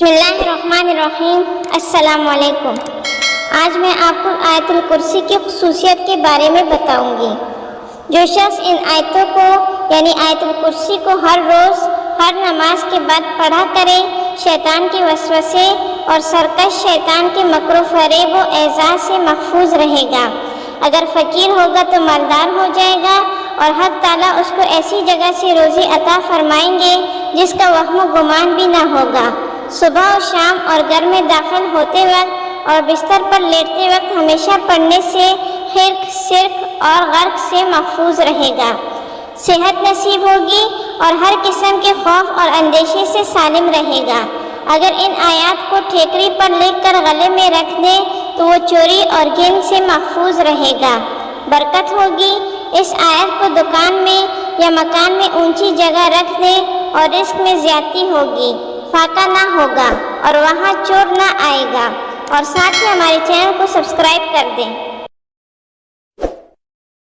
बिस्मिल्लाहिर्रहमानिर्रहीम। अस्सलाम वालेकुम। आज मैं आपको आयतुल कुर्सी की खसूसियत के बारे में बताऊंगी। जो शख्स इन आयतों को यानी आयतुल कुर्सी को हर रोज़ हर नमाज के बाद पढ़ा करे, शैतान के वसवसे और सरकश शैतान के मकरू फरेब व एज़ा से महफूज रहेगा। अगर फ़कीर होगा तो मालदार हो जाएगा और हक़ ताला उसको ऐसी जगह से रोज़ी अता फरमाएंगे जिसका वहम गुमान भी ना होगा। सुबह और शाम और घर में दाखिल होते वक्त और बिस्तर पर लेटते वक्त हमेशा पढ़ने से हिर्क, शिर्क और गर्क से महफूज रहेगा। सेहत नसीब होगी और हर किस्म के खौफ और अंदेशे से सालिम रहेगा। अगर इन आयात को ठेकरी पर लिखकर गले में रख दे तो वो चोरी और गिन से महफूज रहेगा। बरकत होगी। इस आयत को दुकान में या मकान में ऊंची जगह रख दे और रिस्क में ज्यादती होगी, फाका ना होगा और वहाँ चोर ना आएगा। और साथ ही हमारे चैनल को सब्सक्राइब कर दें।